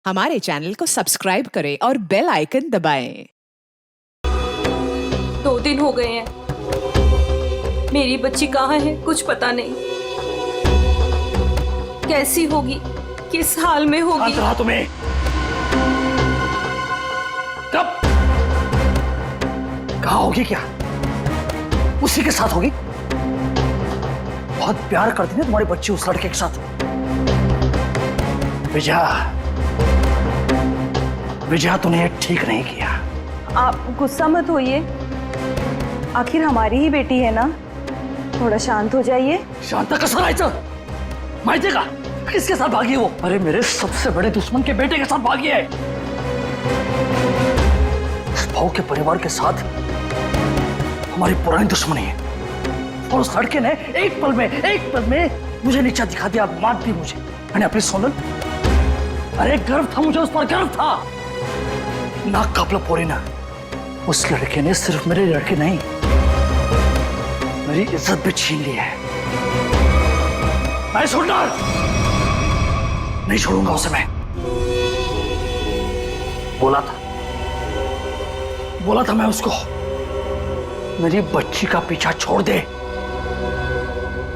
हमारे चैनल को सब्सक्राइब करें और बेल आइकन दबाएं। 2 दिन हो गए हैं, मेरी बच्ची कहाँ है कुछ पता नहीं। कैसी होगी, किस हाल में होगी। रहा तुम्हें कब कहा होगी, क्या उसी के साथ होगी? बहुत प्यार करती है तुम्हारी बच्ची उस लड़के के साथ। विजया तूने ठीक नहीं किया। आप गुस्सा मत होइए, आखिर हमारी ही बेटी है ना, थोड़ा शांत हो जाइए। शांता कसं राहायचं? माहितीये का किसके साथ भागी वो? अरे मेरे सबसे बड़े दुश्मन के बेटे के साथ भागी है। उस भाव के परिवार के साथ हमारी पुरानी दुश्मनी है, और उस लड़के ने एक पल में मुझे नीचा दिखा दिया, मार दी मुझे। मैंने अपनी सोनल, अरे गर्व था मुझे, उस पर गर्व था। नाक कापला पोरी ना, उस लड़के ने सिर्फ मेरे लड़के नहीं, मेरी इज्जत भी छीन ली है। मैं छोड़ना नहीं छोड़ूंगा उसे। मैं बोला था मैं उसको, मेरी बच्ची का पीछा छोड़ दे।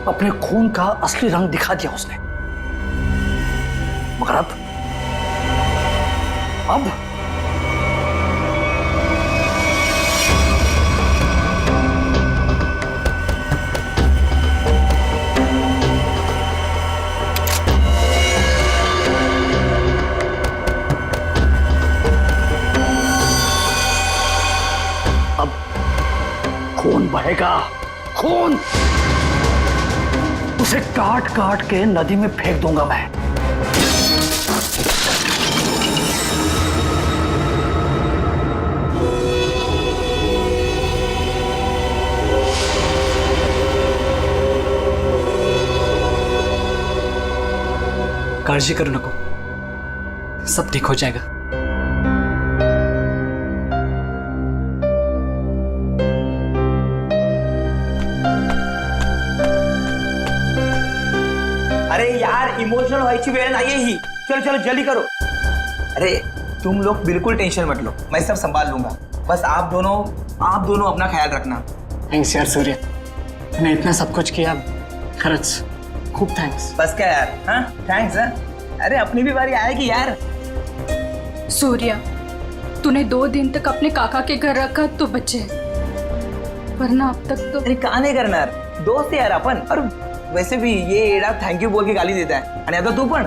अपने खून का असली रंग दिखा दिया उसने, मगर अब खून बहेगा, खून। उसे काट काट के नदी में फेंक दूंगा मैं। काळजी करू नको, सब ठीक हो जाएगा। अरे यार, इमोशनल व्हायची वेळ नाहीये ही। चलो चलो जल्दी करो। अरे तुम लोग बिल्कुल टेंशन मत लो, मैं सब संभाल लूंगा। बस आप दोनों अपना ख्याल रखना। थैंक्स यार सूर्य, तूने इतना सब कुछ किया, खरंच खूब थैंक्स। बस क्या यार, हाँ थैंक्स। अरे अपनी भी बारी आएगी यार। सूर्या, तूने 2 दिन तक अपने काका के घर रखा तो बचे, वरना अब तक तो। अरे का नाही करणार, दोस्त आहे यार आपण। और वैसे भी ये एड़ा थैंक यू बोल के गाली देता है, आणि आता तू पण।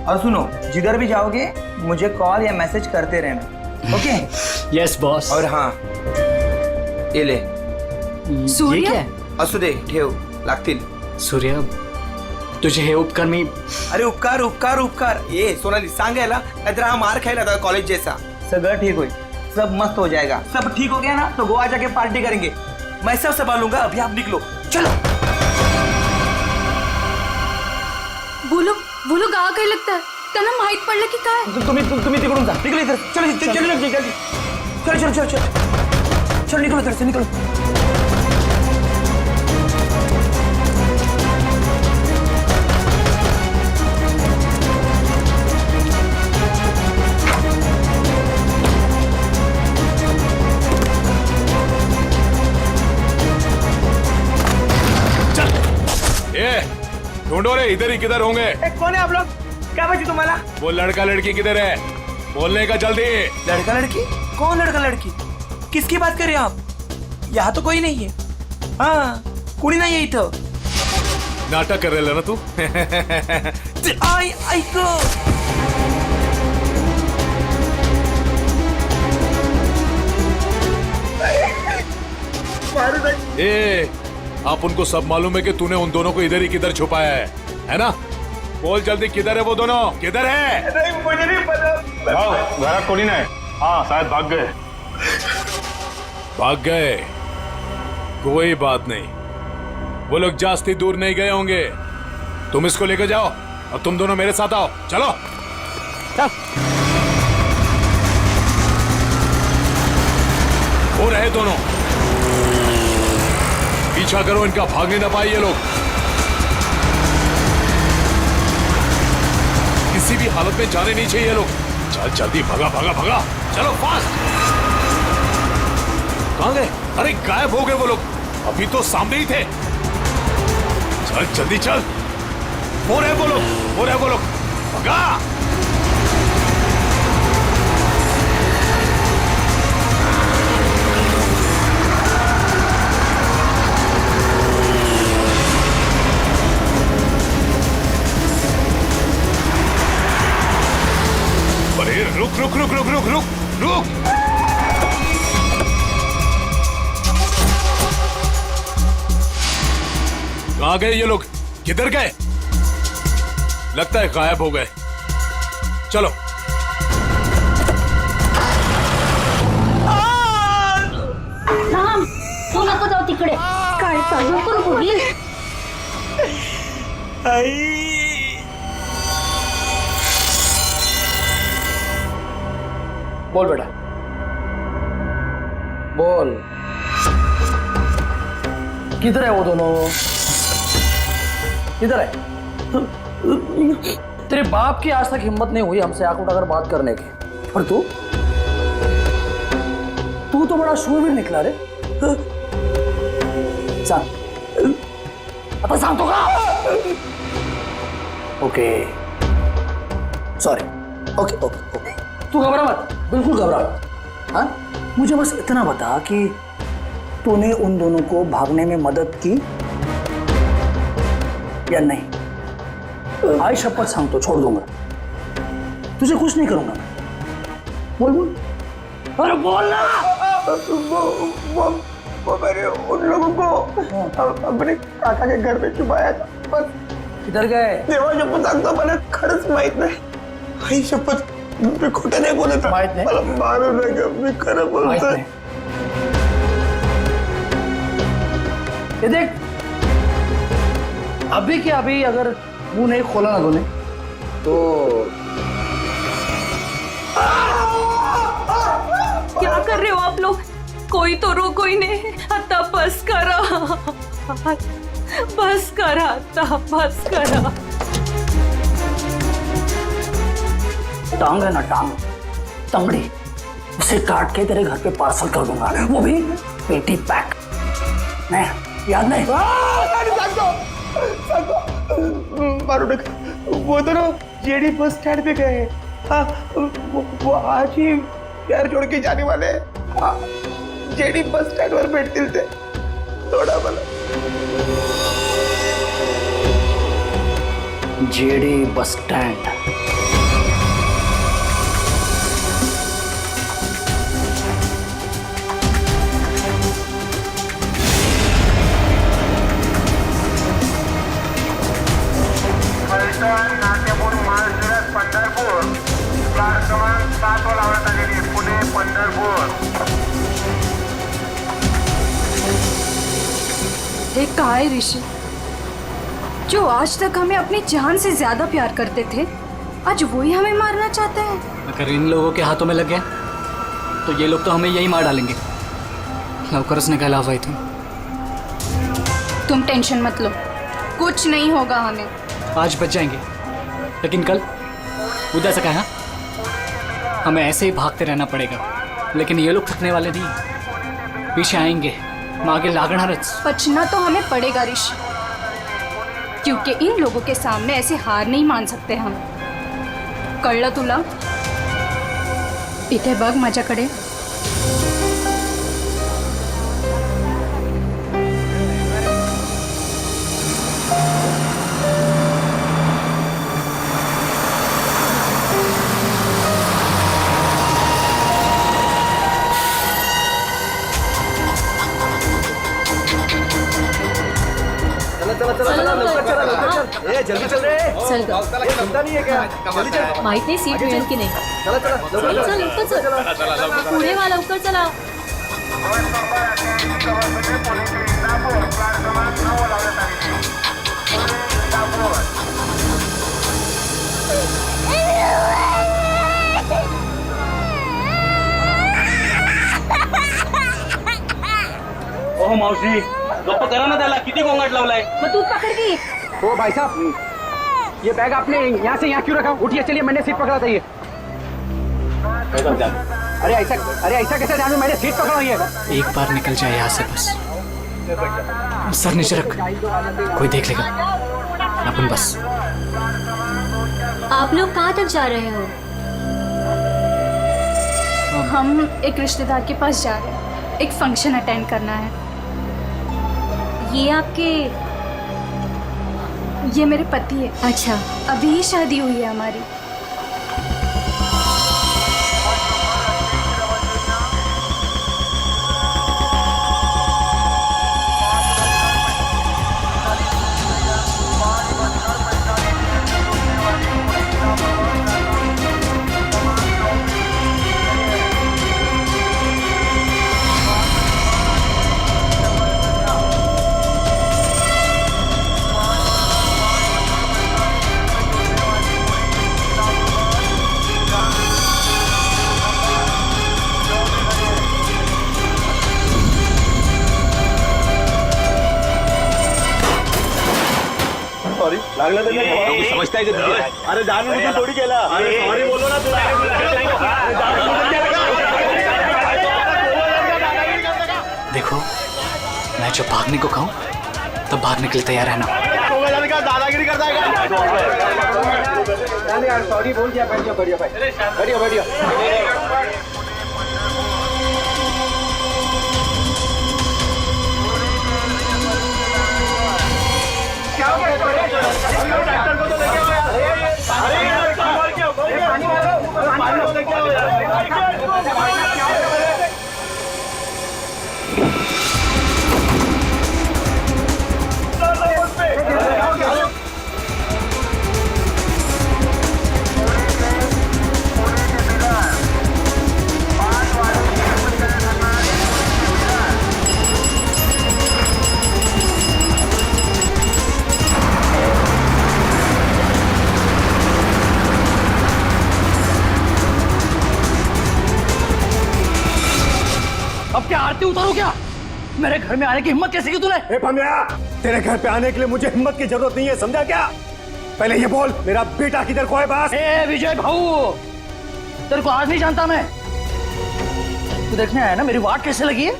और सुनो, जिधर भी जाओगे मुझे कॉल या मैसेज करते रहना, ओके? Yes boss. और हाँ, ये ले। सूर्य? ये क्या है? असू दे, ठेव, लागतील। सूर्य, तुझे हे उपकार मी। अरे उपकार उपकार उपकार, ये सोनाली सांगायला, नाहीतर हा मार खायला था कॉलेज जैसा। सगळं ठीक होईल, सब मस्त हो जाएगा। सब ठीक हो गया ना तो गोवा जाके पार्टी करेंगे। मैं सब संभालूंगा, अभी आप निकलो, चलो। बोलो गावा काय लागतं, त्यांना माहित पडलं की काय? तुम्ही तिकडून जा, निकलो इधर। चलो चलो निकलो इधर से, निकलो। ढूंढो रे, इधर ही किधर होंगे। कौन है आप लोग? क्या बची तुम्हारा? वो लड़का लड़की किधर है, बोलने का जल्दी। लड़का लड़की? कौन लड़का लड़की? किसकी बात कर रहे हो आप? यहाँ तो कोई नहीं है। हाँ, कुणी नहीं है इथं। नाटक कर रहे ना तू? ऐको। ए, आप उनको सब मालूम है कि तूने उन दोनों को इधर ही किधर छुपाया है ना? बोल जल्दी, किधर है वो दोनों, किधर है? नहीं, मुझे नहीं पता। घरात कोणी नाही। हाँ शायद भाग गए। भाग गए? कोई बात नहीं, वो लोग जास्ती दूर नहीं गए होंगे। तुम इसको लेकर जाओ और तुम दोनों मेरे साथ आओ, चलो। चल। वो रहे दोनों, पीछा करो इनका, भागने ना पाए ये लोग। किसी किसी भी हालत में जाने नहीं चाहिए लोग। चल जल्दी, भगा भगा भगा, चलो फास्ट। कहाँ गए? अरे गायब हो गए वो लोग, अभी तो सामने ही थे। चल जल्दी चल, वो रहे वो लोग, भगा। अरे रुक रुक रुक रुक रुक रुक रुक। कहाँ गए ये लोग? किधर गए? लगता है गायब हो गए। चलो थांब, तू नको जाऊ तिकडे. काय चालू करू पुढे? बोल बेटा, बोल, किधर है वो दोनों? किधर है? तेरे बाप की आज तक हिम्मत नहीं हुई हमसे आंख उठाकर बात करने की, और तू तो बड़ा शूरवीर निकला रे। सांग, आता सांगतो का? Okay, sorry, okay okay okay, तू घबरा मत, बिल्कुल घबरा मत। हाँ, मुझे बस इतना बता कि तूने उन दोनों को भागने में मदद की या नहीं? आई शपथ सांगतो, छोड़ दूंगा, तुझे कुछ नहीं करूंगा मैं। बोल बोल, अरे बोल ना। वो मैंने उन लोगों को अपने काका के घर में छुपाया था, बस। किधर गए? देवा शपथ सांगतो, मला खरंच माहित नाही. आई शपथ, मी खोटं नाही बोलत. माहित नाही? मला मारू नका, मी खरं माहित बोलतोय. नहीं। ये देख, अभी के अभी अगर मुंह नहीं खोला ना तूने तो क्या कर रहे हो आप लोग? कोई तो रोको ही नहीं. आता बस करा, बस करा, आता बस करा. टांग है ना, टांग, तंगड़ी, उसे काट के तेरे घर पे पार्सल कर दूंगा, वो भी पेटी पैक. नहीं, याद नहीं? मारू नका. वो दोनों जेडी बस स्टैंड पे गए. हाँ, वो आज ही प्यार जोड़ के जाने वाले हैं. हाँ, जेडी बस स्टैंड वर भेटतील ते. थोडा मला जेडी बस स्टैंड. नाट्यपूर महाराष्ट्रात पंढरपूर प्लॅटफॉर्म क्रमांक 7 वर लावण्यात आलेली पुणे पंढरपूर. ये कहा है ऋषि? जो आज तक हमें अपनी जान से ज्यादा प्यार करते थे, आज वही हमें मारना चाहते हैं. अगर इन लोगों के हाथों में लग गया तो ये लोग तो हमें यही मार डालेंगे. लवकरच निघायला हवंय इथून. तुम टेंशन मत लो, कुछ नहीं होगा हमें. आज बच जाएंगे, लेकिन कल उधर से कहा हमें ऐसे ही भागते रहना पड़ेगा. लेकिन ये लोग थकने वाले नहीं, पीछे आएंगे, मागे लागणारच. बचना तो हमें पड़ेगा ऋषि, क्योंकि इन लोगों के सामने ऐसे हार नहीं मान सकते हम. कळलं तुला? इथे बघ माझ्याकडे. जल्दी चल रे. चल ग. चिंता नहीं है क्या? जल्दी चल. माहित नाही सीट मिळेल की नाही. चला चला चल चल लवकर चल. पुढे वा, लवकर चला. ओह मावशी, गप्प करा ना त्याला, किती गोंगाट लावलाय. मग तू पकड की. हो भाई साहब, ये बैग आपने यहाँ से यहाँ क्यों रखा? उठिए, चलिए, मैंने सीट पकड़ा था ये। अरे ऐसा कैसे ध्यान में? मैंने सीट पकड़ा हुई है। एक बार निकल जाए यहाँ से बस। सर नीचे रख, कोई देख लेगा अपन बस। आप लोग कहाँ तक जा रहे हो? हम एक रिश्तेदार के पास जा रहे हैं, एक फंक्शन अटेंड करना है। ये आपके? ये मेरे पति है। अच्छा। अभी ही शादी हुई है हमारी। समझता है अरे जानबूझून थोडी केला. अरे सॉरी बोलो ना तुला. देखो, मैं जब भागने को कहूँ तब भागने के लिए तैयार रहना। दादागिरी करता है. सॉरी बोल दिया. बढ़िया. अब क्या आरती उतारो क्या? मेरे घर में आने की हिम्मत कैसे की तूने? ए पम्या, तेरे घर पे आने के लिए मुझे हिम्मत की जरूरत नहीं है, समझा क्या? पहले ये बोल, मेरा बेटा किधर को है बस? ए विजय भाऊ, तेरे को आज नहीं जानता मैं। तू देखने आया ना मेरी वाट कैसे लगी है?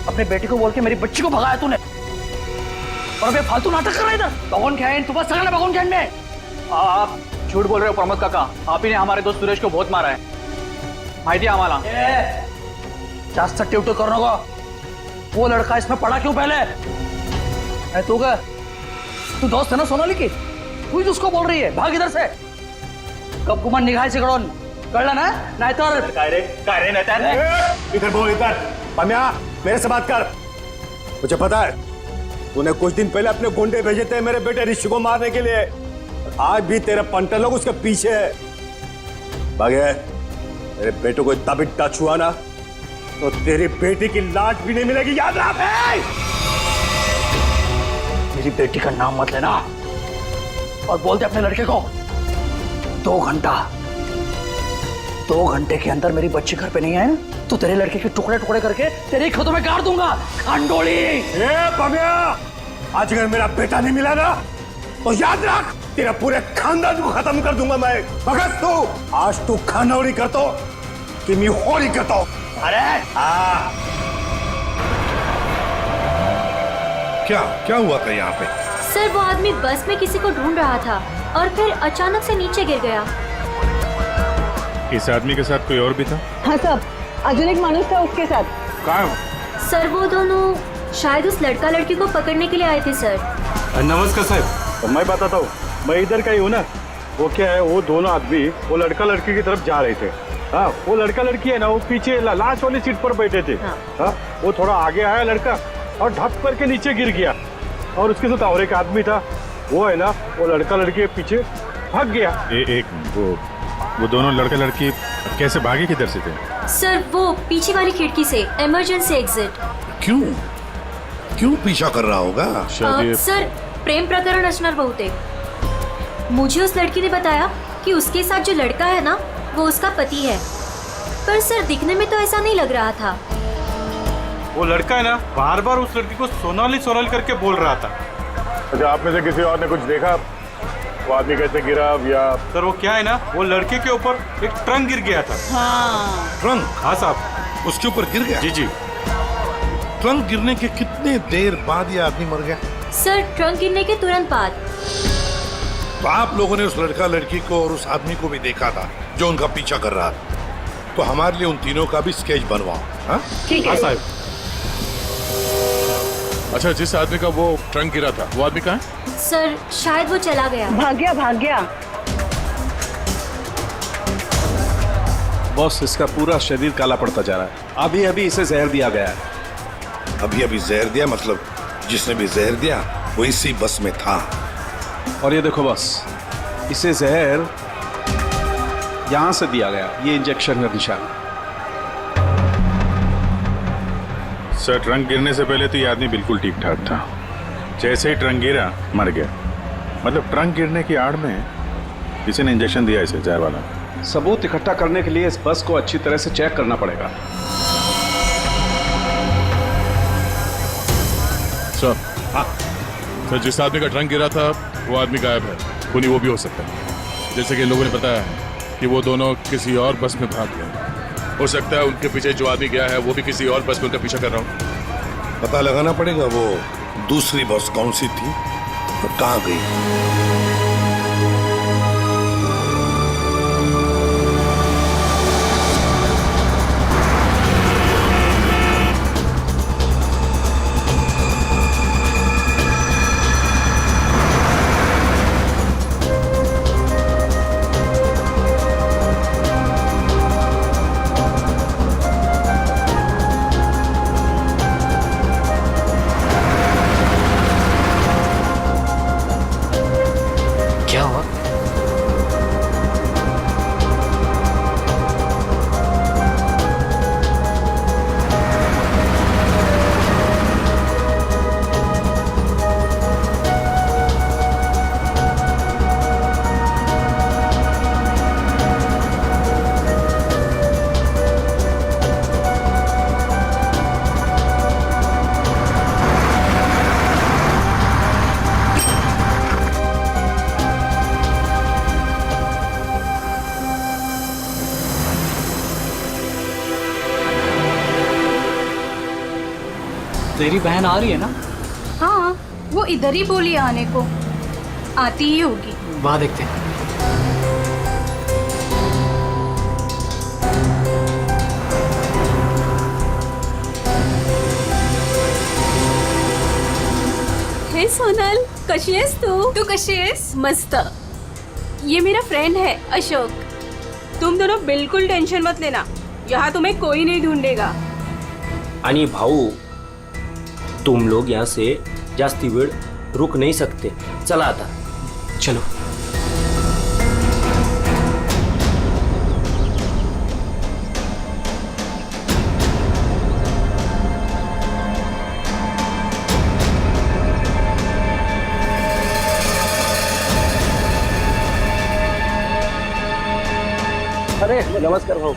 अपने बेटे को बोल के मेरी बच्ची को भगाया तूने, और अबे फालतू नाटक कर रहा है इधर। भगवान क्या है, तू बस सगळं भगवान क्या में? आप झूठ बोल रहे हो प्रमोद काका. आप ही ने हमारे दोस्त सुरेश को बहुत मारा है. माहिती है आम्हाला. जास्त टिवटो करू नको. वो लड़का इसमें पढ़ा क्यों पहले? है तू का? तू दोस्त है ना सोनाली की? तू ही उसको बोल रही है भाग इधर से. कब गुमान निघायचे कडून, कळलं ना? नाहीतर काय रे नाही. इधर बोल, इधर. पम्या, मेरे से बात कर. मुझे पता है तूने कुछ दिन पहले अपने गुंडे भेजे थे मेरे बेटे ऋषि को मारने के लिए. आज भी तेरे पंटे लोग उसके पीछे है. भागे, मेरे बेटे को इतना भी टच हुआ ना तो तेरी बेटी की लाज भी नहीं मिलेगी, याद रख. मेरी बेटी का नाम मत लेना, और बोलते अपने लड़के को 2 घंटे के अंदर मेरी बच्ची घर पे नहीं आए ना तो तेरे लड़के के टुकड़े टुकड़े करके तेरे खेतों में गाड़ दूंगा. खांडोली. ए पम्या, आज अगर मेरा बेटा नहीं मिला ना तो याद रख तेरा पूरे खानदान को खत्म कर दूंगा मैं. भगत तू आज तू खानौरी करतो कि मैं होरी करतो. अरे क्या हुआ था यहाँ पे? सर वो आदमी बस में किसी को ढूंढ रहा था और फिर अचानक से नीचे गिर गया. इस आदमी के साथ कोई और भी था? हाँ साहब, अजून एक माणूस था उसके साथ. कहाँ? सर वो दोनों शायद उस लड़का लड़की को पकड़ने के लिए आए थे सर. नमस्कार साहब. तो मैं बताता हूँ, मैं इधर का ही हूँ ना. वो क्या है, वो दोनों आदमी वो लड़का लड़की की तरफ जा रहे थे. हाँ, वो लड़का लड़की है ना, वो पीछे लास्ट वाली सीट पर बैठे थे. हाँ, वो थोड़ा आगे आया लड़का और धप करके नीचे गिर गया, और उसके साथ और एक आदमी था. वो है ना, वो लड़का लड़की के पीछे भाग गया. वो दोनों लड़का लड़की कैसे भागे, किधर से थे? सर वो पीछे वाली खिड़की से, इमरजेंसी एग्जिट. क्यों पीछा कर रहा होगा? सर प्रेम प्रकरण असणार बहुतेक. मुझे उस लड़की ने बताया कि उसके साथ जो लड़का है ना वो उसका पति है, पर सर दिखने में तो ऐसा नहीं लग रहा था. वो लड़का है ना बार बार उस लड़की को सोनाली करके बोल रहा था. अच्छा, आप में से किसी और ने कुछ देखा? वो आदमी कैसे गिरा या सर वो क्या है ना, वो लड़के के ऊपर एक ट्रंक गिर गया था। ट्रंक हाँ साहब। उसके ऊपर गिर गया? जी जी। ट्रंक गिरने के कितने देर बाद ये आदमी मर गया? सर ट्रंक गिरने के तुरंत बाद। तो आप लोगों ने उस लड़का लड़की को और उस आदमी को भी देखा था जो उनका पीछा कर रहा था, तो हमारे लिए उन तीनों का भी स्केच बनवाओ। हाँ साहब। अच्छा, जिस आदमी का वो ट्रंक गिरा था वो आदमी कहाँ है? सर शायद वो चला गया। भाग गया भाग गया। बॉस, इसका पूरा शरीर काला पड़ता जा रहा है। अभी अभी इसे जहर दिया गया है। अभी अभी जहर दिया? मतलब जिसने भी जहर दिया वो इसी बस में था। और ये देखो बॉस, इसे जहर यहां से दिया गया, ये इंजेक्शन का निशान। सर ट्रंक गिरने से पहले तो ये आदमी बिल्कुल ठीक ठाक था। जैसे ही ट्रंक गिरा मर गया। मतलब ट्रंक गिरने की आड़ में किसी ने इंजेक्शन दिया इसे, जहर वाला। सबूत इकट्ठा करने के लिए इस बस को अच्छी तरह से चेक करना पड़ेगा। सर, हाँ सर, जिस आदमी का ट्रंक गिरा था वो आदमी गायब है। खूनी वो भी हो सकता है। जैसे कि लोगों ने बताया कि वो दोनों किसी और बस में भाग गए। हो सकता है उनके पीछे जो आदमी गया है वो भी किसी और बस में उनका पीछा कर रहा हो। पता लगाना पड़ेगा वो दूसरी बस कौन सी थी और कहाँ गई। क्या हुआ? तेरी बहन आ रही है ना? हाँ, वो इधर ही बोली आने को। आती ही होगी। वहाँ देखते हैं। हे सोनल, कशी आहेस तू? तू कशी आहेस? मस्त। ये मेरा फ्रेंड है अशोक। तुम दोनों बिल्कुल टेंशन मत लेना, यहाँ तुम्हें कोई नहीं ढूंढेगा। आणि भाऊ, तुम लोग यहाँ से जास्ती वेळ रुक नहीं सकते। चला आता। चलो। अरे नमस्कार भाऊ।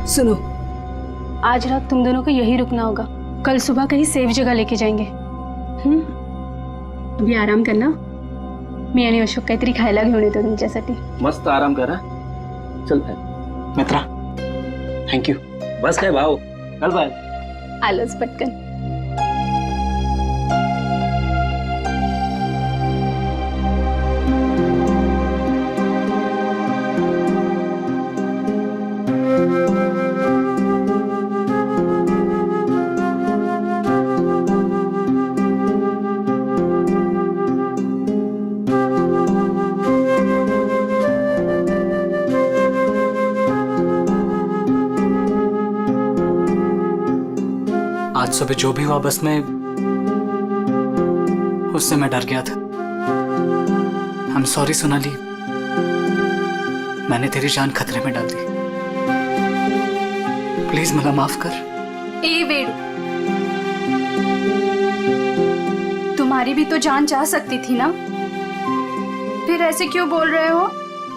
सुनो, आज रात तुम दोनों को यही रुकना होगा। कल सुबह कहीं सेफ जगह लेके जाएंगे। अभी आराम करना। मी आणि अशोक काहीतरी खायला घेऊन येतो तुमच्यासाठी। मस्त आराम करा। चल मित्रा, थँक यू। बस काय भाऊ, चल बाय। आलोच पटकन। सुबह जो भी हुआ बस में उससे मैं डर गया था। I'm sorry सोनाली, मैंने तेरी जान खतरे में डाल दी। प्लीज मला माफ कर। ए वेणु, तुम्हारी भी तो जान जा सकती थी ना, फिर ऐसे क्यों बोल रहे हो?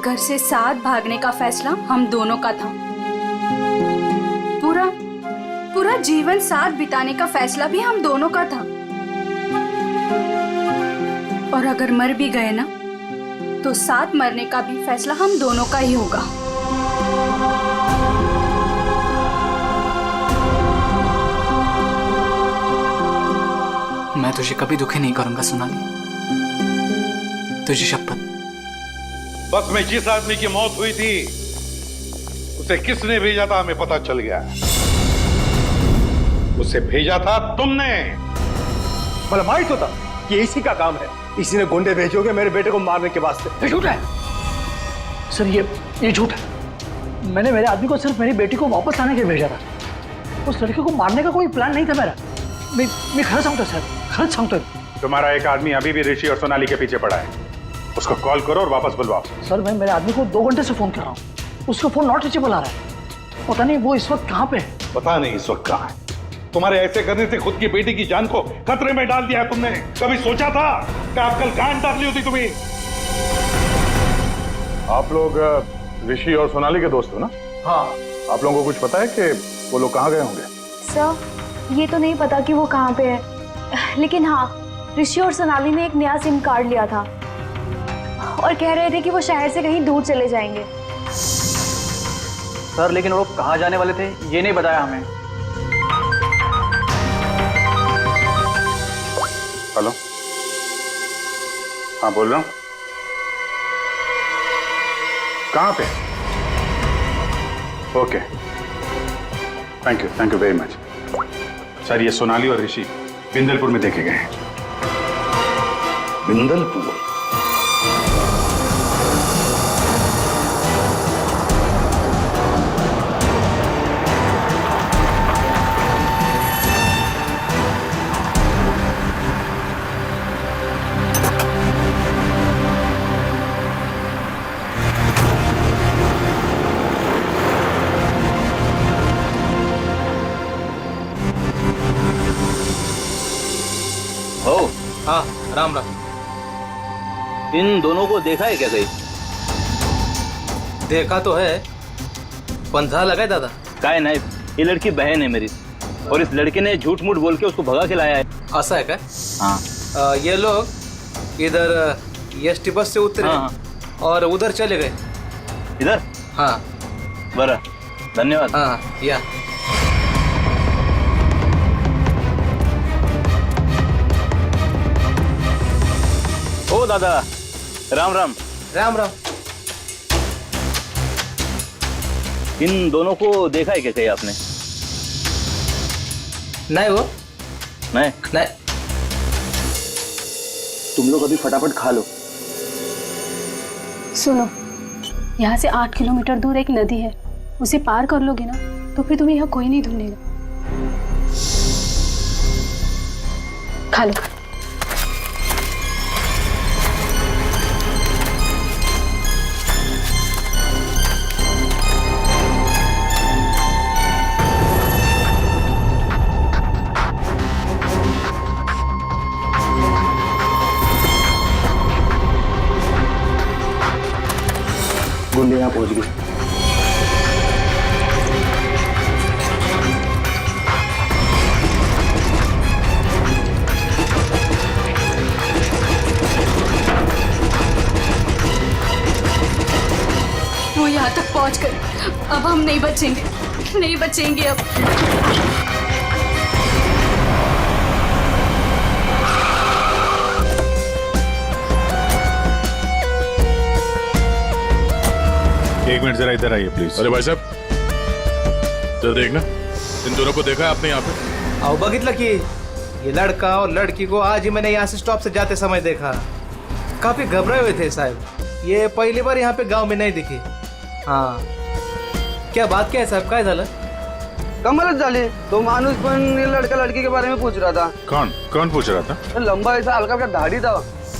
घर से साथ भागने का फैसला हम दोनों का था। पूरा जीवन साथ बिताने का फैसला भी हम दोनों का था। और अगर मर भी गए ना, तो साथ मरने का भी फैसला हम दोनों का ही होगा। मैं तुझे कभी दुखी नहीं करूंगा सोनाली, तुझे शपथ। बस में जिस आदमी की मौत हुई थी उसे किसने भेजा था हमें पता चल गया। उसे भेजा था तुमने। मतलब माहित होता कि इसी का काम है, इसी ने गुंडे भेजोगे मेरे बेटे को मारने के वास्ते। झूठ है सर, ये झूठ है। मैंने मेरे आदमी को सिर्फ मेरी बेटी को वापस लाने के लिए भेजा था। उस लड़की को मारने का कोई प्लान नहीं था मेरा। मैं खरं सांगतो सर, खरंच सांगतोय। तुम्हारा एक आदमी अभी भी ऋषि और सोनाली के पीछे पड़ा है, उसको कॉल करो और वापस बुलवाओ। सर मैं मेरे आदमी को 2 घंटे से फोन कर रहा हूँ, उसका फोन नॉट रीचेबल आ रहा है। पता नहीं वो इस वक्त कहाँ पे है। पता नहीं इस वक्त कहाँ है। तुम्हारे ऐसे करने से खुद की बेटी की जान को खतरे में डाल दिया है तुमने। कभी सोचा था कि आप कल गांड डाली होती तुम्हें? आप लोग ऋषि और सोनाली के दोस्त हो ना? हाँ। आप लोगों को कुछ पता है कि वो लोग कहाँ गए होंगे? सर ये तो नहीं पता कि वो कहाँ पे है, लेकिन हाँ ऋषि और सोनाली ने एक नया सिम कार्ड लिया था और कह रहे थे कि वो शहर से कहीं दूर चले जाएंगे। सर लेकिन वो कहाँ जाने वाले थे ये नहीं बताया हमें। हेलो, हाँ बोल रहा हूँ। कहाँ पे? Okay, thank you very much. Sir ये सोनाली और ऋषि बिंदलपुर में देखे गए हैं। बिंदलपुर? हाँ राम राम। इन दोनों को देखा है क्या कहीं? देखा तो है, पंधा लगा है दादा। काय नहीं, ये लड़की बहन है मेरी और इस लड़के ने झूठ मूठ बोल के उसको भगा के लाया है। ऐसा है क्या? हाँ। ये लोग इधर एसटी बस से उतरे और उधर चले गए। इधर? हाँ। बरा, धन्यवाद। हाँ या। ओ दादा, राम राम। राम राम। इन दोनों को देखा है क्या कहीं आपने? नहीं वो नहीं। तुम लोग अभी फटाफट खा लो। सुनो, यहाँ से 8 किलोमीटर दूर एक नदी है, उसे पार कर लोगे ना तो फिर तुम्हें यहाँ कोई नहीं ढूंढेगा। खा लो। गुंडे यहाँ पहुंच गए। वो यहाँ तक पहुँच गए, अब हम नहीं बचेंगे, नहीं बचेंगे अब। एक मिनट जरा इधर आइए प्लीज। अरे भाई साहब जरा देखना, इन दोनों को देखा है आपने यहाँ पे? आओ बघितलं की ये लड़का और लड़की को आज ही मैंने यहाँ से स्टॉप से जाते समय देखा। काफी घबराए हुए थे साहब, ये पहली बार यहाँ पे गांव में नहीं दिखी। हाँ क्या बात क्या है साहब, काय झालं? कमालच झाली. तो माणूस पण लड़का लड़की के बारे में पूछ रहा था. कौन कौन पूछ रहा था? लंबा ऐसा हल्का हल्का दाढ़ी था.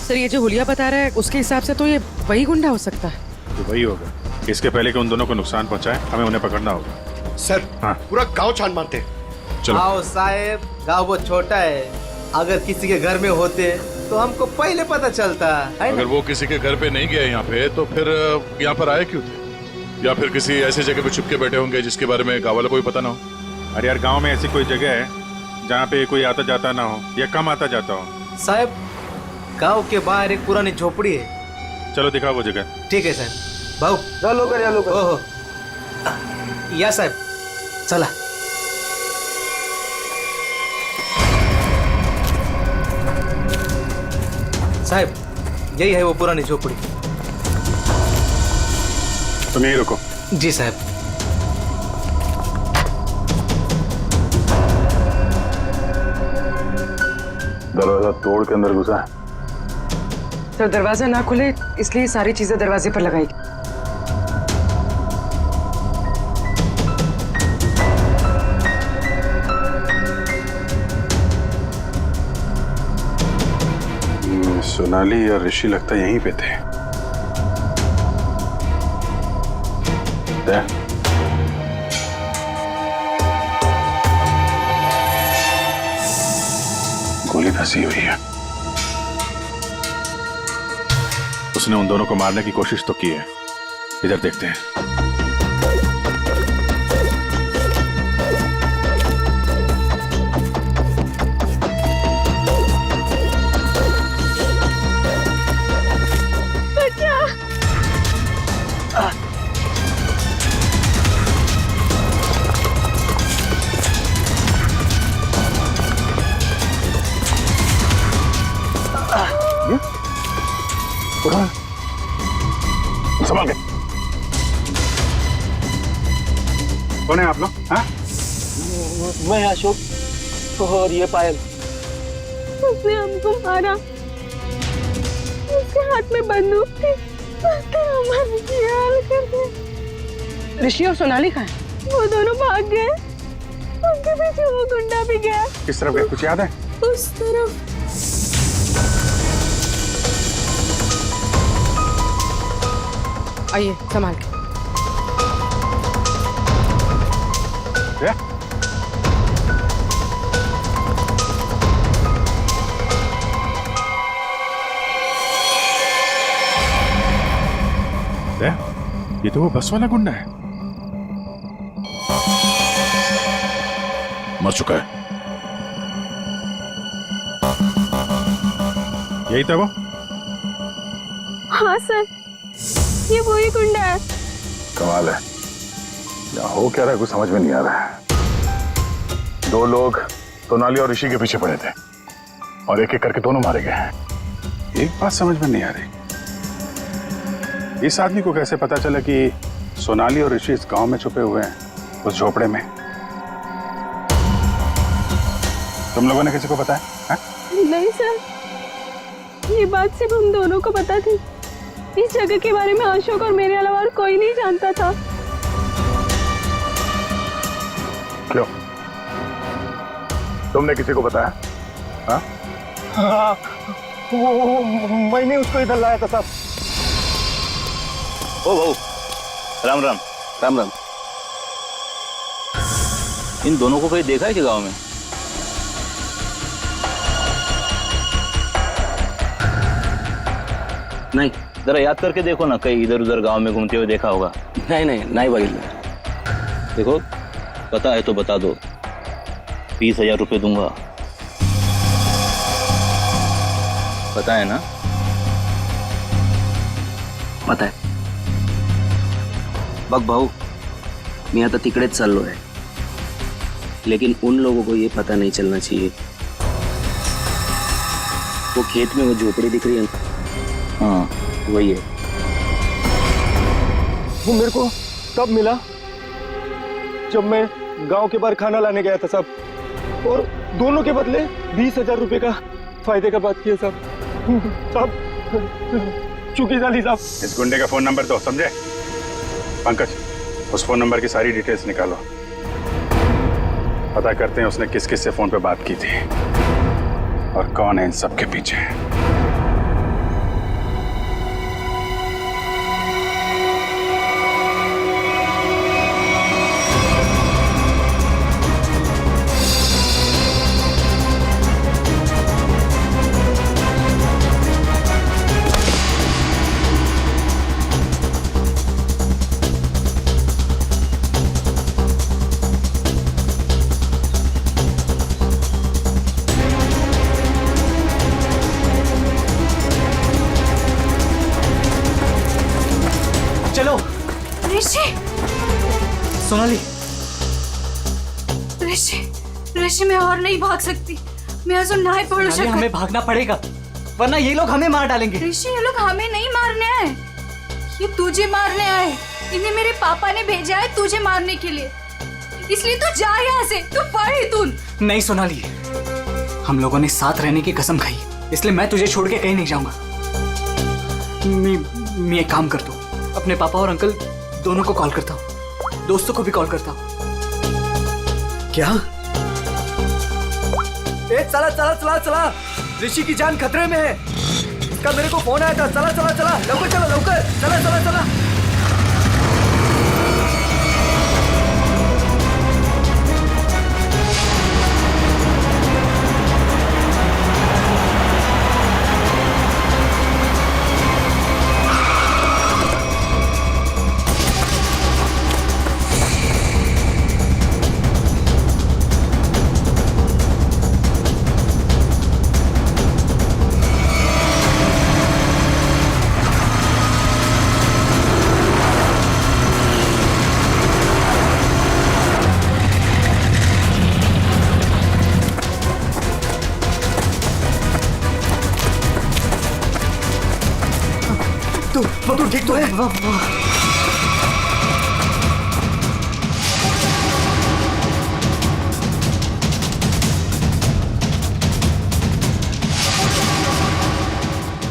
सर ये जो हुलिया बता रहा है उसके हिसाब से तो ये वही गुंडा हो सकता है. तो वही होगा. इसके पहले कि उन दोनों को नुकसान पहुंचाए हमें उन्हें पकड़ना होगा. सर हाँ. पूरा गांव छान मारते. चलो. आओ साहब, गाँव बहुत छोटा है. अगर किसी के घर में होते तो हमको पहले पता चलता है. अगर वो किसी के घर पे नहीं गया यहाँ पे तो फिर यहाँ पर आए क्यों थे? या फिर किसी ऐसी जगह पे छुप के बैठे होंगे जिसके बारे में गाँव वालों को भी पता ना हो. अरे यार गांव में ऐसी कोई जगह है जहाँ पे कोई आता जाता ना हो या कम आता जाता हो. साहब गांव के बाहर एक पुरानी झोपड़ी है. चलो दिखाओ वो जगह. ठीक है साहब. भाऊ चलो कर ओहो या साहब चला. साहब यही है वो पुरानी झोपड़ी. तुम यहीं रुको. जी साहब. दरवाजा तोड़ के अंदर घुसा. सर दरवाजा ना खुले इसलिए सारी चीजें दरवाजे पर लगाई. सोनाली और ऋषि लगता यहीं पे थे. गोली फंसी हुई है. उसने उन दोनों को मारने की कोशिश तो की है. इधर देखते हैं. संभाल के. कौन है आप लोग? हाँ? मैं अशोक और ये पायल. उसने हमको मारा. उसके हाथ में बंदूक थी. उसने हमारी ख्याल कर दिया. ऋषि और सोनाली कहाँ है? वो दोनों भाग गए. उनके पीछे वो गुंडा भी गया. किस तरफ गए कुछ याद है? उस तरफ. आइए संभाल के. ये तो वो बस वाला गुंडा है. मर चुका है. यही था वो. हाँ सर ये वही गुंडा है. कमाल है. यहाँ हो क्या रहा है कुछ समझ में नहीं आ रहा है. दो लोग सोनाली और ऋषि के पीछे पड़े थे और एक एक करके दोनों मारे गए हैं. एक बात समझ में नहीं आ रही. इस आदमी को कैसे पता चला कि सोनाली और ऋषि इस गांव में छुपे हुए हैं उस झोपड़े में? तुम लोगों ने किसी को बताया? हाँ? नहीं सर ये बात सिर्फ हम दोनों को पता थी. इस जगह के बारे में अशोक और मेरे अलावा और कोई नहीं जानता था. क्यों? तुमने किसी को बताया? हाँ? हाँ, वो मैंने उसको इधर लाया था साहब. ओ भाऊ राम राम. राम राम. इन दोनों को कहीं देखा है कि गांव में? नहीं. जरा याद करके देखो ना, कहीं इधर उधर गांव में घूमते हुए देखा होगा. नहीं बघितलं. देखो पता है तो बता दो. 20,000 रुपए दूंगा. पता है ना? पता आहे. बघ भाऊ मी आता तिकडेच चाललो है. लेकिन उन लोगों को ये पता नहीं चलना चाहिए. वो खेत में वो झोपड़ी दिख रही है. हाँ वही है. वो मेरे को तब मिला जब मैं गांव के बाहर खाना लाने गया था साहब. और दोनों के बदले 20,000 रुपए का फायदे का बात किया साहब. साहब चुकी जाली साहब. इस गुंडे का फोन नंबर दो. समझे? पंकज उस फोन नंबर की सारी डिटेल्स निकालो. पता करते हैं उसने किस किस से फोन पे बात की थी और कौन है इन सब के पीछे। चलो ऋषि, सोनाली। ऋषि, ऋषि मैं और नहीं भाग सकती। मैं अजून नहीं पढ़ू सोनाली, शकत। हमें भागना पड़ेगा वरना ये लोग हमें मार डालेंगे। ऋषि ये लोग हमें नहीं मारने आए, ये तुझे मारने आए। इन्हें मेरे पापा ने भेजा है तुझे मारने के लिए, इसलिए तू जा यहाँ से। तू पढ़ ही तू। नहीं सोनाली, हम लोगों ने साथ रहने की कसम खाई, इसलिए मैं तुझे छोड़ के कहीं नहीं जाऊंगा। मैं एक काम करता हूँ, अपने पापा और अंकल दोनों को कॉल करता हूँ, दोस्तों को भी कॉल करता हूँ। क्या? ए, चला चला चला चला, ऋषि की जान खतरे में है। इसका मेरे को फोन आया था। चला चला चला, लवकर चला, लवकर चला चला चला। तू ठीक तो है?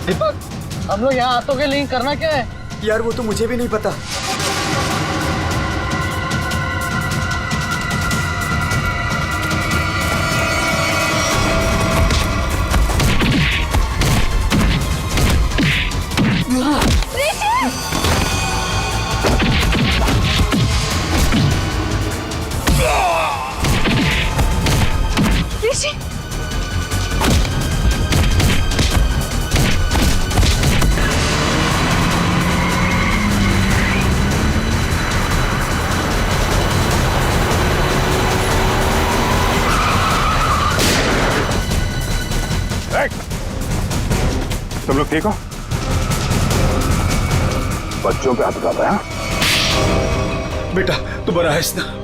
दीपक, हम लोग यहाँ आतों के लिए करना क्या है? यार वो तो मुझे भी नहीं पता। ऋषि, तुम लोग ठीक हो? बच्चों पे हाथ उठाता है? बेटा दोबारा है ना?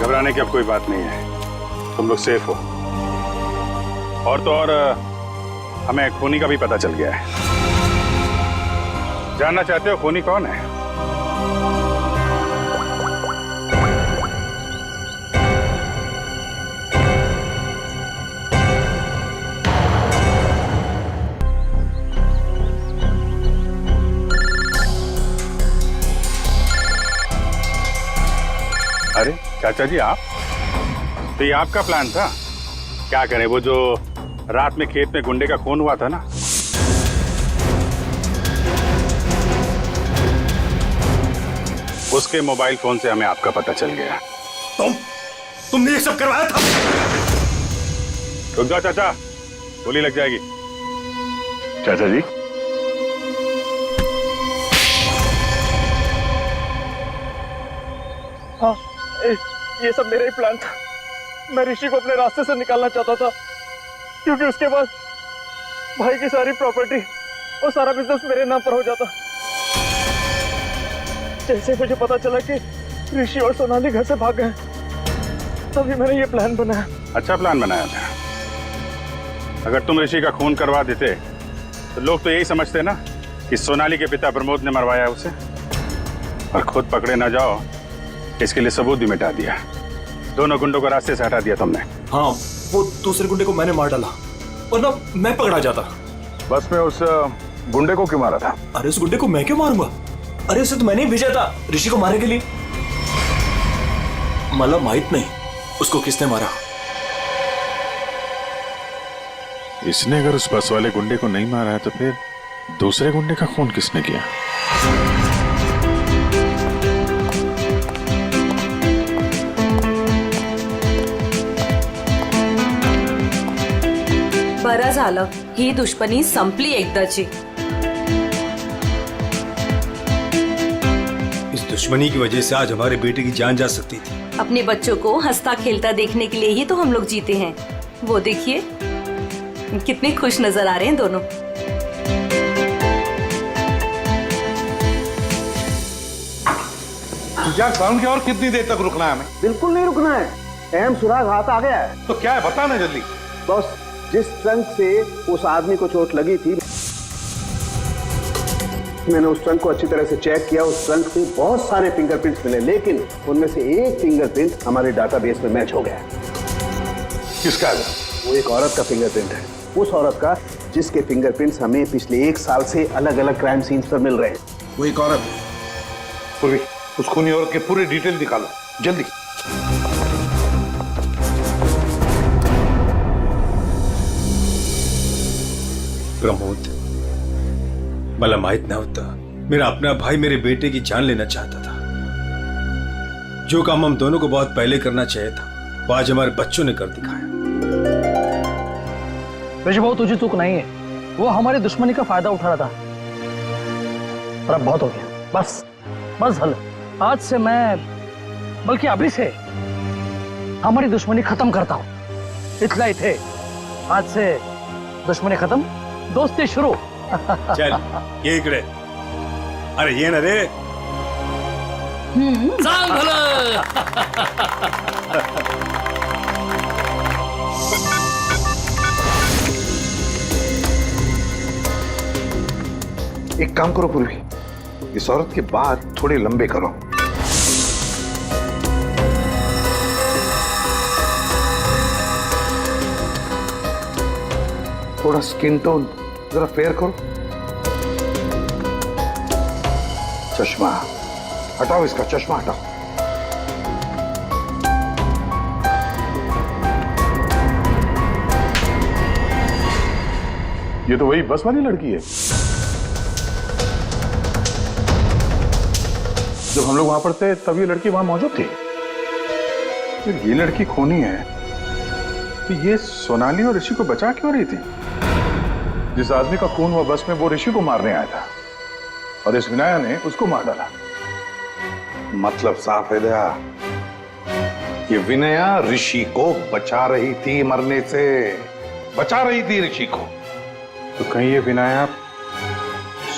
घबराने की अब कोई बात नहीं है, तुम लोग सेफ हो। और तो और हमें खूनी का भी पता चल गया है। जानना चाहते हो खूनी कौन है? अरे चाचा जी आप, तो ये आपका प्लान था? क्या करें, वो जो रात में खेत में गुंडे का खून हुआ था ना, उसके मोबाइल फोन से हमें आपका पता चल गया। तुमने ये सब करवाया था? रुक जाओ चाचा, गोली लग जाएगी। चाचा जी हाँ, ये सब मेरा ही प्लान था। मैं ऋषि को अपने रास्ते से निकालना चाहता था, क्योंकि उसके बाद भाई की सारी प्रॉपर्टी और सारा बिजनेस मेरे नाम पर हो जाता। जैसे मुझे पता चला कि ऋषि और सोनाली घर से भाग गए, तभी मैंने ये प्लान बनाया। अच्छा प्लान बनाया था। अगर तुम ऋषि का खून करवा देते तो लोग तो यही समझते ना कि सोनाली के पिता प्रमोद ने मरवाया उसे, और खुद पकड़े ना जाओ इसके लिए सबूत भी मिटा दिया। दोनों गुंडों को रास्ते से हटा दिया तुमने। हाँ, वो दूसरे गुंडे को मैंने मार डाला, वरना मैं पकड़ा जाता। बस में उस गुंडे को क्यों मारा था? अरे उस गुंडे को मैं क्यों मारूंगा? अरे उसे तो मैंने ही भेजा था ऋषि को मारने के लिए। मतलब माहित नहीं उसको किसने मारा। इसने अगर उस बस वाले गुंडे को नहीं मारा है तो फिर दूसरे गुंडे का खून किसने किया? बरं झालं, ही दुश्मनी संपली एकदाची। इस दुश्मनी की वजह से आज हमारे बेटे की जान जा सकती थी। अपने बच्चों को हंसता खेलता देखने के लिए ही तो हम लोग जीते हैं। वो देखिए कितने खुश नजर आ रहे हैं दोनों। क्या साउंड की और कितनी देर तक रुकना है हमें? बिल्कुल नहीं रुकना है, अहम सुराग हाथ आ गया है। तो क्या है बता ना जल्दी। बॉस, जिस ट्रंक से उस आदमी को चोट लगी थी, मैंने उस ट्रंक को अच्छी तरह से चेक किया। उस ट्रंक से बहुत सारे फिंगरप्रिंट्स मिले, लेकिन उनमें से एक फिंगरप्रिंट हमारे डाटाबेस में मैच हो गया। किसका? वो एक औरत का फिंगरप्रिंट है, उस औरत का जिसके फिंगरप्रिंट्स हमें पिछले 1 साल से अलग अलग क्राइम सीन्स पर मिल रहे हैं। वो एक औरत। पूर्वी, उस खूनी औरत के पूरे डिटेल निकालो जल्दी। प्रमोद, मला माहित नव्हता मेरा अपना भाई मेरे बेटे की जान लेना चाहता था। जो काम हम दोनों को बहुत पहले करना चाहिए था, वो आज हमारे बच्चों ने कर दिखाया। ऋषि भाऊ, तुझे चूक नहीं है, वो हमारी दुश्मनी का फायदा उठा रहा था। पर अब बहुत हो गया, बस बस हल। आज से मैं, बल्कि अभी से हमारी दुश्मनी खत्म करता हूँ। इतना ही थे, आज से दुश्मनी खत्म, दोस्ती शुरू। चल ये इकडे। अरे ये ना रे। एक काम करो पूर्वी, इस औरत के बाल थोड़े लंबे करो। थोड़ा स्किन टोन जरा फेयर करो। चश्मा हटाओ, इसका चश्मा हटाओ। ये तो वही बस वाली लड़की है। जब हम लोग वहां पर थे तब ये लड़की वहां मौजूद थी। फिर ये लड़की खूनी है तो ये सोनाली और ऋषि को बचा क्यों रही थी? जिस आदमी का खून हुआ बस में वो ऋषि को मारने आया था और इस विनाया ने उसको मार डाला। मतलब साफ है दया, ये विनया ऋषि को बचा रही थी मरने से, बचा रही थी ऋषि को। तो कहीं ये विनाया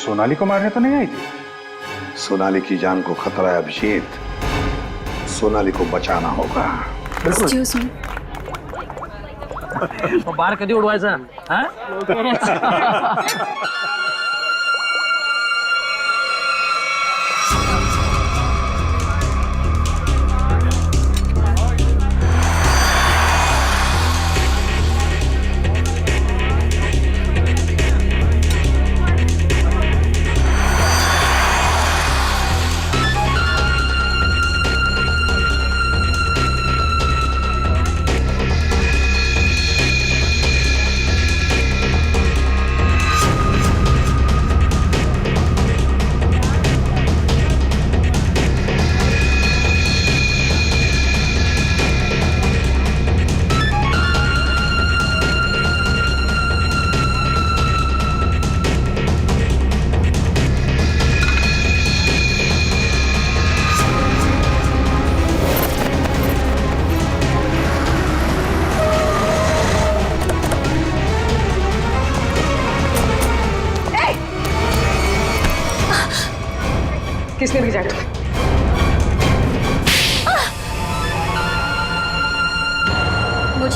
सोनाली को मारने तो नहीं आई थी? सोनाली की जान को खतरा है अभिषेक, सोनाली को बचाना होगा। एक्सक्यूज मी, बार कधी उडवायचा? किसने भेजा तुम्हें?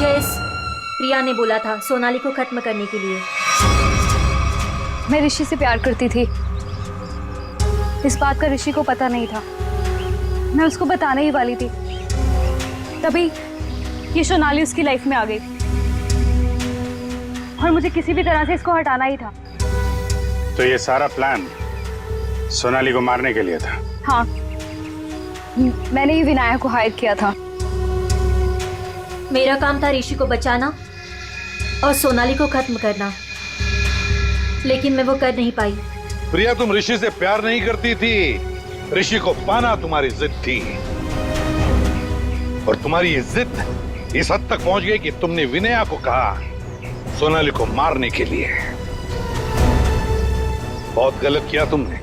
जैस प्रिया ने बोला था सोनाली को खत्म करने के लिए। मैं ऋषि से प्यार करती थी, इस बात का ऋषि को पता नहीं था। मैं उसको बताने ही वाली थी, तभी ये सोनाली उसकी लाइफ में आ गई और मुझे किसी भी तरह से इसको हटाना ही था। तो ये सारा प्लान सोनाली को मारने के लिए था? हाँ, मैंने ही विनायक को हायर किया था। मेरा काम था ऋषि को बचाना और सोनाली को खत्म करना, लेकिन मैं वो कर नहीं पाई। प्रिया, तुम ऋषि से प्यार नहीं करती थी, ऋषि को पाना तुम्हारी जिद थी। और तुम्हारी ये जिद इस हद तक पहुंच गई कि तुमने विनया को कहा सोनाली को मारने के लिए। बहुत गलत किया तुमने।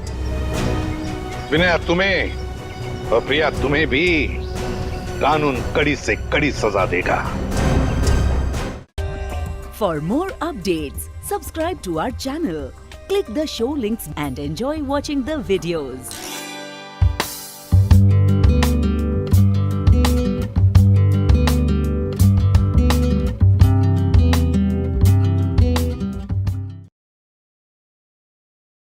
विनया तुम्हें और प्रिया तुम्हें भी कानून कड़ी से कड़ी सजा देगा। For more updates, subscribe to our channel, click the show links and enjoy watching the videos.